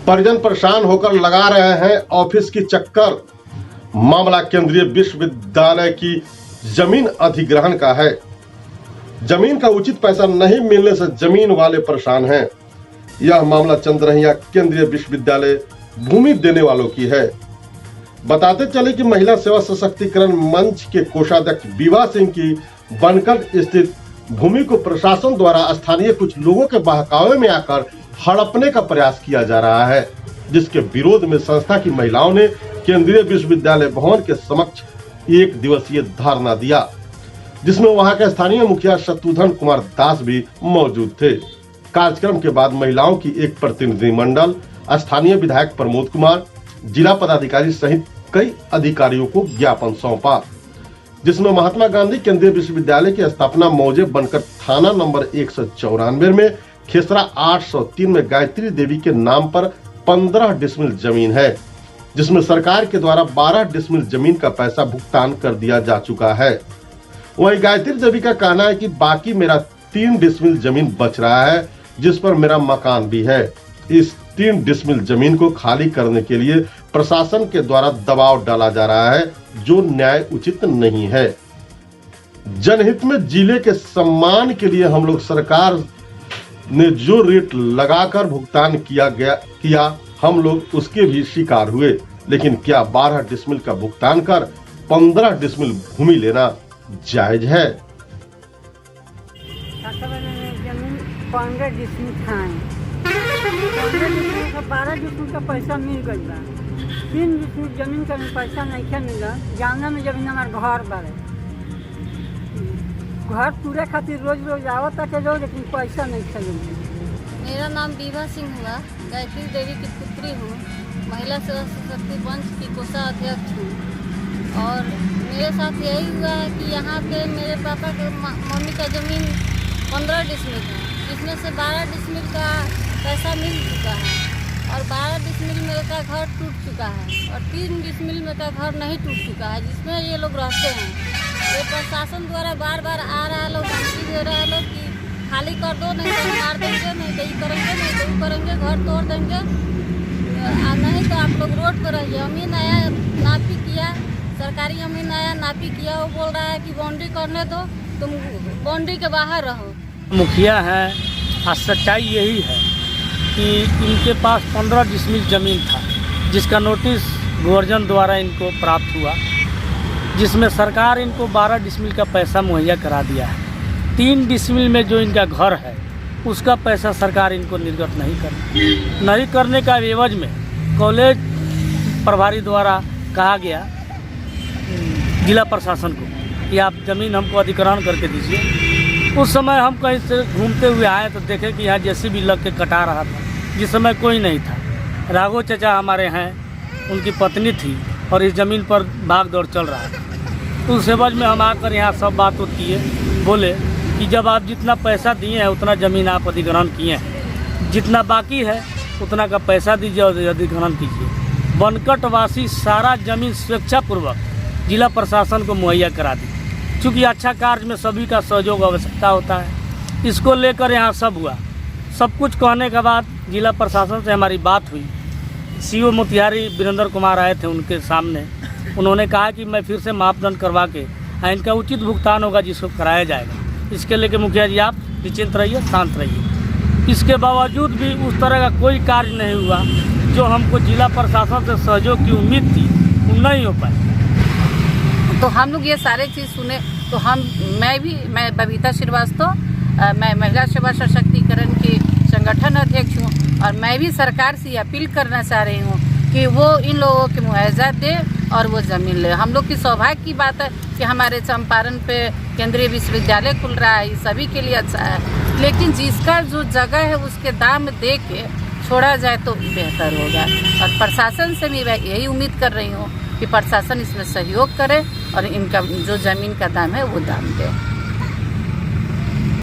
परिजन परेशान होकर लगा रहे हैं ऑफिस की चक्कर। मामला केंद्रीय विश्वविद्यालय की जमीन अधिग्रहण का है। जमीन का उचित पैसा नहीं मिलने से जमीन वाले परेशान हैं। यह मामला चंद्रहिया केंद्रीय विश्वविद्यालय भूमि देने वालों की है। बताते चले कि महिला सेवा सशक्तिकरण मंच के कोषाध्यक्ष बीवा सिंह की बनकर स्थित भूमि को प्रशासन द्वारा स्थानीय कुछ लोगों के बहकावे में आकर हड़पने का प्रयास किया जा रहा है, जिसके विरोध में संस्था की महिलाओं ने केंद्रीय विश्वविद्यालय भवन के समक्ष एक दिवसीय धरना दिया, जिसमें वहां के स्थानीय मुखिया शत्रुघ्न कुमार दास भी मौजूद थे। कार्यक्रम के बाद महिलाओं की एक प्रतिनिधिमंडल स्थानीय विधायक प्रमोद कुमार, जिला पदाधिकारी सहित कई अधिकारियों को ज्ञापन सौंपा, जिसमें महात्मा गांधी केंद्रीय विश्वविद्यालय की स्थापना मौजे बनकर थाना नंबर 194 में खेसरा 803 में गायत्री देवी के नाम पर 15 डिसमिल जमीन है, जिसमें सरकार के द्वारा 12 डिसमिल जमीन का पैसा भुगतान कर दिया जा चुका है। वहीं गायत्री देवी का कहना है कि बाकी मेरा 3 डिसमिल जमीन बच रहा है, जिस पर मेरा मकान भी है। इस 3 डिसमिल जमीन को खाली करने के लिए प्रशासन के द्वारा दबाव डाला जा रहा है, जो न्याय उचित नहीं है। जनहित में जिले के सम्मान के लिए हम लोग सरकार ने जो रेट लगाकर भुगतान किया हम लोग उसके भी शिकार हुए, लेकिन क्या 12 डिसमिल का भुगतान कर 15 डिसमिल भूमि लेना जायज है? 15 डिसमिल था, 15 डिसमिल का 12 डिसमिल का पैसा मिल गई बा। 3 डिसमिल जमीन का पैसा नहीं मिला। जाना में जमीन हमारे घर बारे, घर पूरे खातिर रोज रोज आवत के जो, लेकिन पैसा नहीं चाहिए। मेरा नाम बीवा सिंह हुआ, गायत्री देवी की पुत्री हूँ, महिला सेवा सशक्ति मंच की कोषाध्यक्ष हूँ। और मेरे साथ यही हुआ है कि यहाँ पे मेरे पापा के मम्मी का ज़मीन 15 डिसमिल है, जिसमें से 12 डिसमिल का पैसा मिल चुका है और 12 डिसमिल में का घर टूट चुका है और 3 डिसमिल में का घर नहीं टूट चुका है, जिसमें ये लोग रहते हैं। ये प्रशासन द्वारा बार बार आ रहा है, लोग धमकी दे रहा है लोग कि खाली कर दो, नहीं तो मार देंगे, नहीं तो ये करेंगे, नहीं तो वो करेंगे, घर तोड़ देंगे, नहीं तो आप लोग रोड पर रहिए। अमीन आया नापी किया, सरकारी अमीन आया नापी किया, वो बोल रहा है कि बाउंड्री करने दो, तुम बाउंड्री के बाहर रहो। मुखिया है, आज सच्चाई यही है कि इनके पास 15 डिसमिल ज़मीन था, जिसका नोटिस गवर्जन द्वारा इनको प्राप्त हुआ, जिसमें सरकार इनको 12 डिसमिल का पैसा मुहैया करा दिया है। 3 डिसमिल में जो इनका घर है उसका पैसा सरकार इनको निर्गत नहीं करने का एवज में कॉलेज प्रभारी द्वारा कहा गया जिला प्रशासन को कि आप ज़मीन हमको अधिग्रहण करके दीजिए। उस समय हम कहीं से घूमते हुए आए तो देखे कि यहाँ जेसीबी लग के कटा रहा था, जिस समय कोई नहीं था। राघव चाचा हमारे हैं, उनकी पत्नी थी और इस ज़मीन पर भाग दौड़ चल रहा था। तो उस एवज में हम आकर यहाँ सब बात किए, बोले कि जब आप जितना पैसा दिए हैं उतना ज़मीन आप अधिग्रहण किए हैं, जितना बाकी है उतना का पैसा दीजिए और अधिग्रहण कीजिए। बनकटवासी सारा ज़मीन स्वेच्छापूर्वक जिला प्रशासन को मुहैया करा दी, चूँकि अच्छा कार्य में सभी का सहयोग आवश्यकता होता है। इसको लेकर यहाँ सब हुआ। सब कुछ कहने के बाद जिला प्रशासन से हमारी बात हुई। सीओ मोतिहारी वीरेंद्र कुमार आए थे, उनके सामने उन्होंने कहा कि मैं फिर से मापदंड करवा के इनका उचित भुगतान होगा, जिसको कराया जाएगा। इसके लेके मुखिया जी आप निश्चिंत रहिए, शांत रहिए। इसके बावजूद भी उस तरह का कोई कार्य नहीं हुआ जो हमको जिला प्रशासन से सहयोग की उम्मीद थी, वो नहीं हो पाई। तो हम लोग ये सारे चीज़ सुने तो मैं बबीता श्रीवास्तव, मैं महिला सेवा सशक्तिकरण की संगठन अध्यक्ष हूँ और मैं भी सरकार से अपील करना चाह रही हूँ कि वो इन लोगों के मुआवजा दे और वो ज़मीन ले। हम लोग की सौभाग्य की बात है कि हमारे चंपारण पे केंद्रीय विश्वविद्यालय खुल रहा है, ये सभी के लिए अच्छा है, लेकिन जिसका जो जगह है उसके दाम दे के छोड़ा जाए तो बेहतर होगा। और प्रशासन से भी मैं यही उम्मीद कर रही हूँ कि प्रशासन इसमें सहयोग करे और इनका जो ज़मीन का दाम है वो दाम दे।